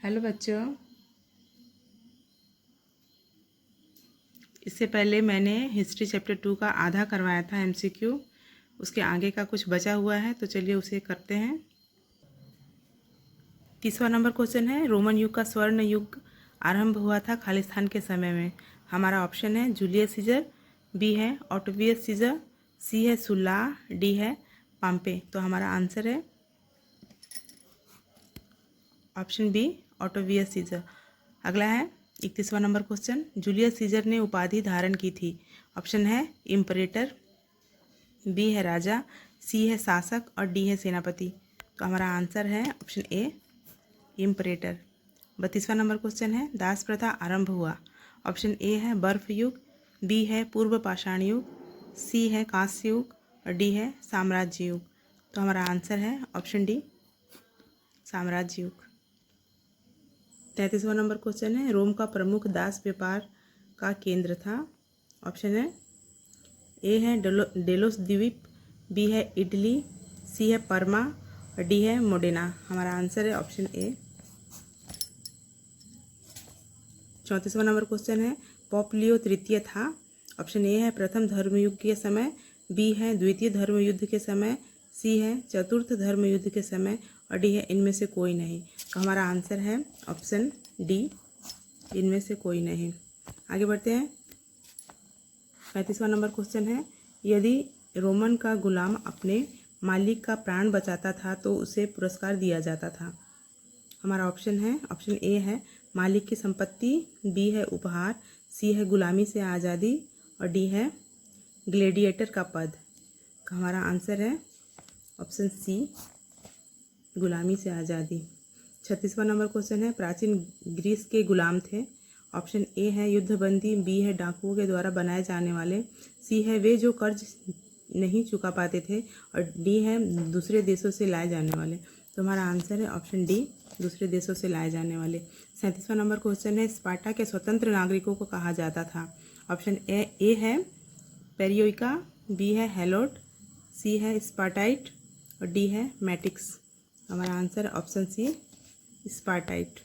Hello बच्चों, इससे पहले मैंने हिस्ट्री चैप्टर 2 का आधा करवाया था एमसीक्यू। उसके आगे का कुछ बचा हुआ है, तो चलिए उसे करते हैं। 30वां नंबर क्वेश्चन है, रोमन युग का स्वर्ण युग आरंभ हुआ था खालिस्तान के समय में। हमारा ऑप्शन है जूलियस सीजर, बी है ऑटोवियस सीजर, सी है सुल्ला, डी है पाम्पे। तो हमारा आंसर है ऑप्शन बी ऑटोवियस सीजर। अगला है 31वां नंबर क्वेश्चन, जूलियस सीजर ने उपाधि धारण की थी। ऑप्शन है इम्परेटर, बी है राजा, सी है शासक और डी है सेनापति। तो हमारा आंसर है ऑप्शन ए इम्परेटर। 32वां नंबर क्वेश्चन है, दास प्रथा आरंभ हुआ। ऑप्शन ए है बर्फ युग, बी है पूर्व पाषाण युग, सी है कांस्य युग और डी है साम्राज्य युग। तो हमारा आंसर है ऑप्शन डी साम्राज्य युग। 33वां नंबर क्वेश्चन है, रोम का प्रमुख दास व्यापार का केंद्र था। ऑप्शन है ए है डेलोस द्वीप, बी है इटली, सी है परमा और डी है मोडेना। हमारा आंसर है ऑप्शन ए। 34वां नंबर क्वेश्चन है, पोप लियो तृतीय था। ऑप्शन ए है प्रथम धर्मयुद्ध के समय, बी है द्वितीय धर्मयुद्ध के समय, सी है चतुर्थ धर्मयुद्ध के समय और डी है इनमें से कोई नहीं। तो हमारा आंसर है ऑप्शन डी इनमें से कोई नहीं। आगे बढ़ते हैं। 35वां नंबर क्वेश्चन है, यदि रोमन का गुलाम अपने मालिक का प्राण बचाता था तो उसे पुरस्कार दिया जाता था। हमारा ऑप्शन है ऑप्शन ए है मालिक की संपत्ति, बी है उपहार, सी है गुलामी से आज़ादी और डी है ग्लेडिएटर का पद। हमारा आंसर है ऑप्शन सी गुलामी से आज़ादी। 36वां नंबर क्वेश्चन है, प्राचीन ग्रीस के गुलाम थे। ऑप्शन ए है युद्धबंदी, बी है डाकुओं के द्वारा बनाए जाने वाले, सी है वे जो कर्ज नहीं चुका पाते थे और डी है दूसरे देशों से लाए जाने वाले। तो हमारा आंसर है ऑप्शन डी दूसरे देशों से लाए जाने वाले। 37वां नंबर क्वेश्चन है, स्पार्टा के स्वतंत्र नागरिकों को कहा जाता था। ऑप्शन ए है पेरियोइका, बी है हेलोट, सी है स्पार्टाइट और डी है मैटिक्स। हमारा आंसर है ऑप्शन सी स्पार्टाइट।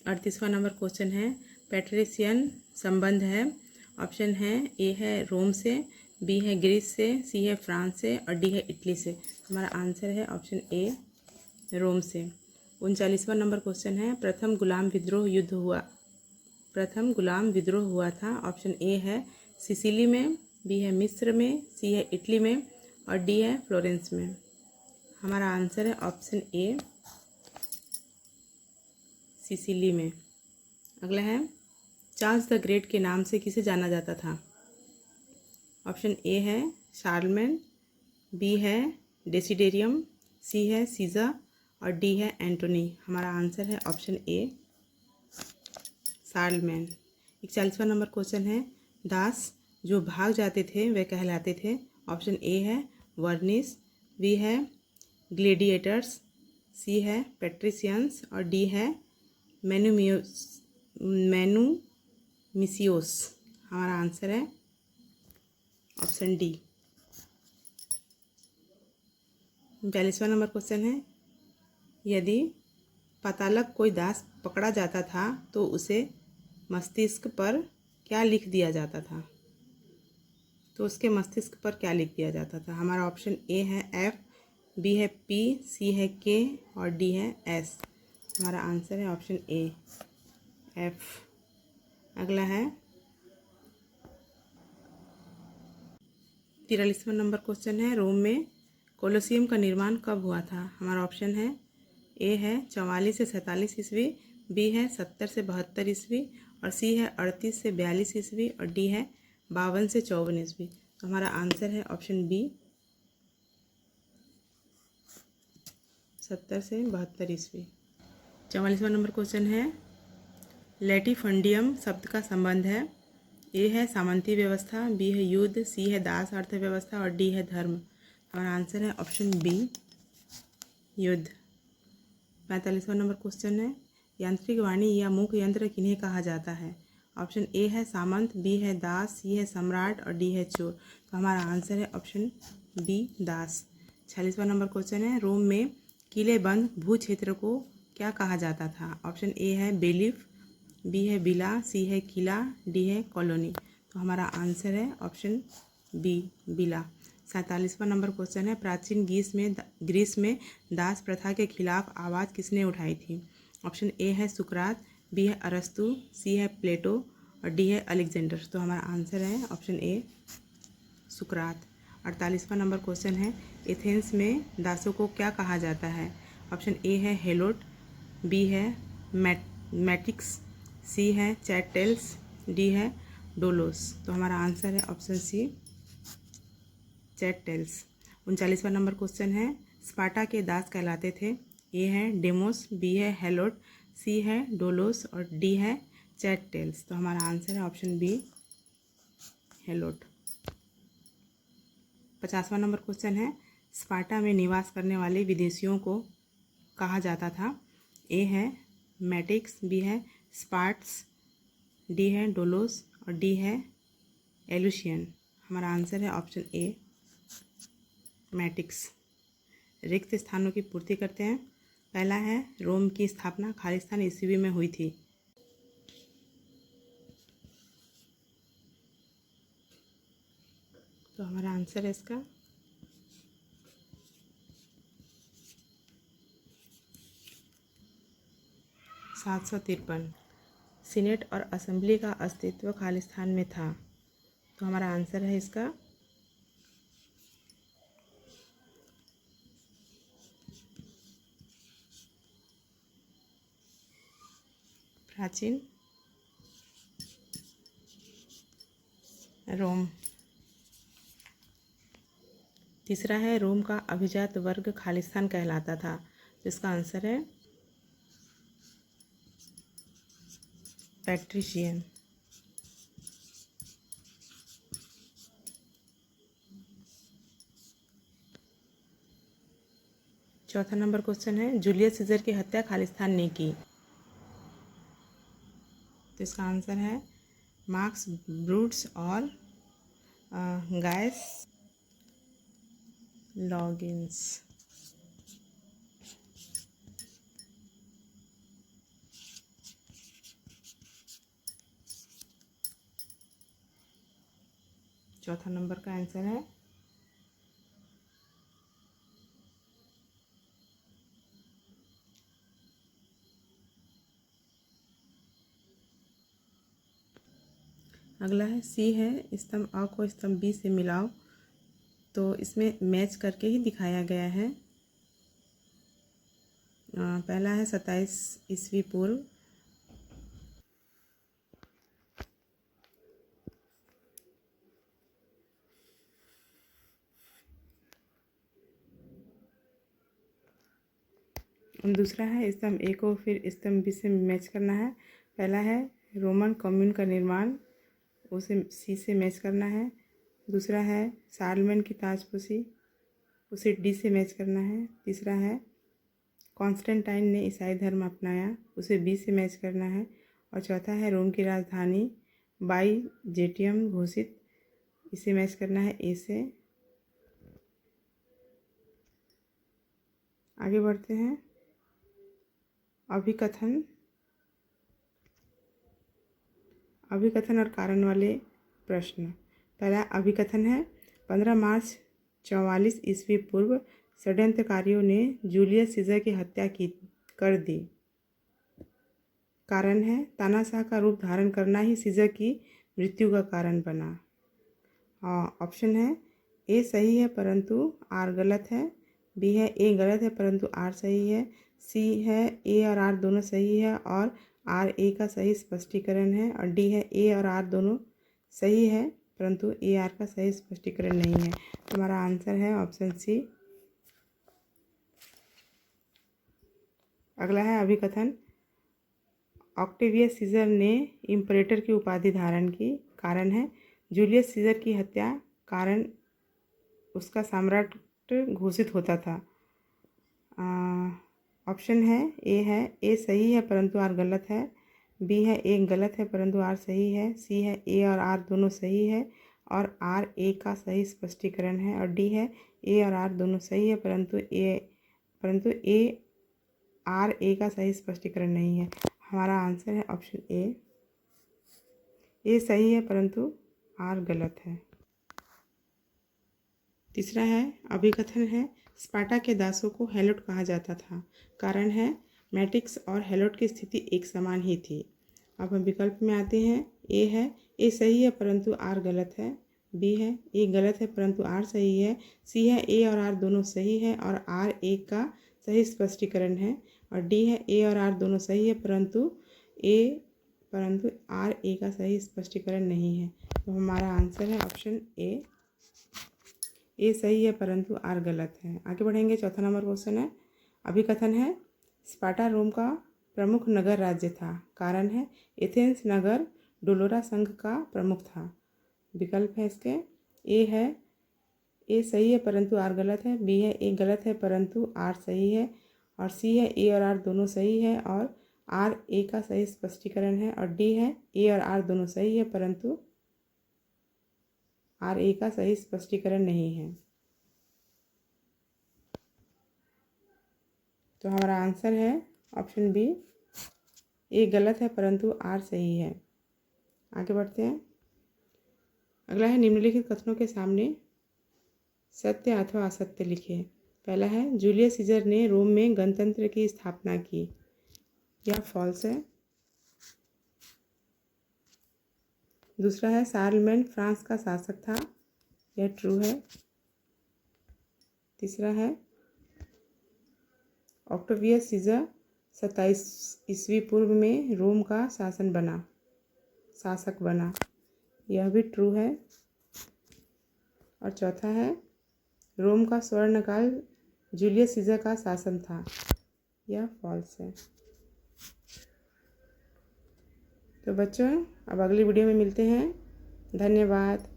38वां नंबर क्वेश्चन है, पैट्रिशियन संबंध है। ऑप्शन है ए है रोम से, बी है ग्रीस से, सी है फ्रांस से और डी है इटली से। हमारा आंसर है ऑप्शन ए रोम से। 39वां नंबर क्वेश्चन है, प्रथम गुलाम विद्रोह हुआ था। ऑप्शन ए है सिसिली में, बी है मिस्र में, सी है इटली में और डी है फ्लोरेंस में। हमारा आंसर है ऑप्शन ए सिसिली में। अगला है, चार्ल्स द ग्रेट के नाम से किसे जाना जाता था। ऑप्शन ए है शार्लमेन, बी है डेसिडेरियम, सी है सीज़र और डी है एंटोनी। हमारा आंसर है option A Charlemagne. 41वां number question है, दास जो भाग जाते थे वे कहलाते थे। ऑप्शन ए है वर्निस, बी है ग्लेडिएटर्स, सी है पेट्रिशियंस और डी है मैनुमिसियोस। हमारा आंसर है ऑप्शन डी। 42वां नंबर क्वेश्चन है, यदि पातालक कोई दास पकड़ा जाता था तो उसे मस्तिष्क पर क्या लिख दिया जाता था। तो उसके मस्तिष्क पर क्या लिख दिया जाता था। हमारा ऑप्शन ए है एफ, बी है पी, सी है के और डी है एस। हमारा आंसर है ऑप्शन ए एफ। अगला है 43वां नंबर क्वेश्चन है, रोम में कोलोसियम का निर्माण कब हुआ था। हमारा ऑप्शन है ए है 44 से 47 ईस्वी, बी है 70 से 72 ईस्वी और सी है 38 से 42 ईस्वी और डी है 52 से 54 ईस्वी। तो हमारा आंसर है ऑप्शन बी 70 से 72 ईस्वी। 44वां नंबर क्वेश्चन है, लैटिफंडियम शब्द का संबंध है। ए है सामंती व्यवस्था, बी है युद्ध, सी है दास अर्थव्यवस्था और डी है धर्म। हमारा आंसर है ऑप्शन बी युद्ध। 45वां नंबर क्वेश्चन है, यांत्रिक वाणी या मूक यंत्र किन्हें कहा जाता है। ऑप्शन ए है सामंत, बी है दास, सी है सम्राट और डी है चोर। तो हमारा आंसर है ऑप्शन बी दास। 46वां नंबर क्वेश्चन है, रोम में किलेबंद भू क्षेत्र को क्या कहा जाता था? ऑप्शन ए है बेलिफ, बी है बिला, सी है किला, डी है कॉलोनी। तो हमारा आंसर है ऑप्शन बी बिला। 47वां नंबर क्वेश्चन है, प्राचीन ग्रीस में दास प्रथा के खिलाफ आवाज़ किसने उठाई थी? ऑप्शन ए है सुकरात, बी है अरस्तु, सी है प्लेटो और डी है अलेक्जेंडर। तो हमारा आंसर है option A Sukrat. 48वां number question है, एथेंस में दासों को क्या कहा जाता है? ऑप्शन ए है हेलोट, बी है मैटिक्स, सी है चैटेल्स, डी है डोलोस। तो हमारा आंसर है ऑप्शन सी चैटेल्स। 39वां नंबर क्वेश्चन है, स्पार्टा के दास कहलाते थे? ए है डेमोस, बी है हेलोट, सी है डोलोस और डी है चैटेल्स। तो हमारा आंसर है ऑप्शन बी हेलोट। 50वां नंबर क्वेश्चन है, स्पार्टा में निवास करने वाले विदेशियों को कहा जाता था? ए है मैटिक्स, बी है स्पार्ट्स, डी है डोलोस और डी है एलुशियन। हमारा आंसर है ऑप्शन ए मैटिक्स। रिक्त स्थानों की पूर्ति करते हैं। पहला है, रोम की स्थापना खालिस्तान ईस्वी में हुई थी? तो हमारा आंसर है इसका 753। सीनेट और असेंबली का अस्तित्व खालिस्तान में था? तो हमारा आंसर है इसका प्राचीन रोम। तीसरा है, रोम का अभिजात वर्ग खालिस्तान कहलाता था? तो इसका आंसर है पैट्रिशियन। चौथा नंबर क्वेश्चन है, जूलियस सीजर की हत्या खालिस्तान ने की? तो इसका आंसर है मार्क्स ब्रूट्स और गायस लॉगिन्स। चौथा नंबर का आंसर है अगला है, सी है स्तंभ अ को स्तंभ बी से मिलाओ। तो इसमें मैच करके ही दिखाया गया है। पहला है 27 ईस्वी पूर्व, दूसरा है स्तंभ ए को फिर स्तंभ बी से मैच करना है। पहला है रोमन कम्यून का निर्माण, उसे सी से मैच करना है। दूसरा है शारलेमेन की ताजपोशी, उसे डी से मैच करना है। तीसरा है कॉन्स्टेंटाइन ने ईसाई धर्म अपनाया, उसे बी से मैच करना है। और चौथा है रोम की राजधानी बाईजेंटियम घोषित, इसे मैच करना है ए से। आगे बढ़ते हैं। अभिकथन और कारण वाले प्रश्न। पहला अभिकथन है, 15 मार्च 44 ईस्वी पूर्व षड्यंत्रकारियों ने जूलियस सीजर की हत्या कर दी। कारण है, तानाशाह का रूप धारण करना ही सीजर की मृत्यु का कारण बना। ऑप्शन है, ए सही है परंतु आर गलत है, बी है ए गलत है परंतु आर सही है, सी है ए और आर दोनों सही है और आर ए का सही स्पष्टीकरण है, और डी है ए और आर दोनों सही है परंतु ए आर का सही स्पष्टीकरण नहीं है। हमारा आंसर है ऑप्शन सी। अगला है अभिकथन, ऑक्टेवियस सीजर ने इम्परेटर की उपाधि धारण की। कारण है, जूलियस सीजर की हत्या कारण उसका सम्राट घोषित होता था। ऑप्शन है ए सही है परंतु आर गलत है, बी है ए गलत है परंतु आर सही है, सी है ए और आर दोनों सही है और आर ए का सही स्पष्टीकरण है, और डी है ए और आर दोनों सही है परंतु ए आर ए का सही स्पष्टीकरण नहीं है। हमारा आंसर है ऑप्शन ए सही है परंतु आर गलत है। तीसरा है अभिकथन है स्पार्टा के दासों को हेलोट कहा जाता था। कारण है मैट्रिक्स और हेलोट की स्थिति एक समान ही थी। अब हम विकल्प में आते हैं। ए है ए सही है परंतु आर गलत है, बी है ए गलत है परंतु आर सही है, सी है ए और आर दोनों सही है और आर ए का सही स्पष्टीकरण है, और डी है ए और आर दोनों सही है परंतु आर ए का सही स्पष्टीकरण नहीं है। तो हमारा आंसर है ऑप्शन ए सही है परंतु आर गलत है। आगे बढ़ेंगे। चौथा नंबर क्वेश्चन है अभिकथन है स्पार्टा रोम का प्रमुख नगर राज्य था। कारण है एथेंस नगर डोलोरा संघ का प्रमुख था। विकल्प है इसके। ए है ए सही है परंतु आर गलत है, बी है ए गलत है परंतु आर सही है, और सी है ए और आर दोनों सही है और आर ए का सही स्पष्टीकरण है, और डी है ए और आर दोनों सही है परंतु आर ए का सही स्पष्टीकरण नहीं है। तो हमारा आंसर है ऑप्शन बी ए गलत है परंतु आर सही है। आगे बढ़ते हैं। अगला है निम्नलिखित कथनों के सामने सत्य अथवा असत्य लिखे। पहला है जूलियस सीजर ने रोम में गणतंत्र की स्थापना की। यह फॉल्स है। दूसरा है शार्लमेन फ्रांस का शासक था। यह ट्रू है। तीसरा है ऑक्टेवियस सीजर 27 ईस्वी पूर्व में रोम का शासक बना। यह भी ट्रू है। और चौथा है रोम का स्वर्णकाल जूलियस सीजर का शासन था। यह फॉल्स है। तो बच्चों अब अगली वीडियो में मिलते हैं। धन्यवाद।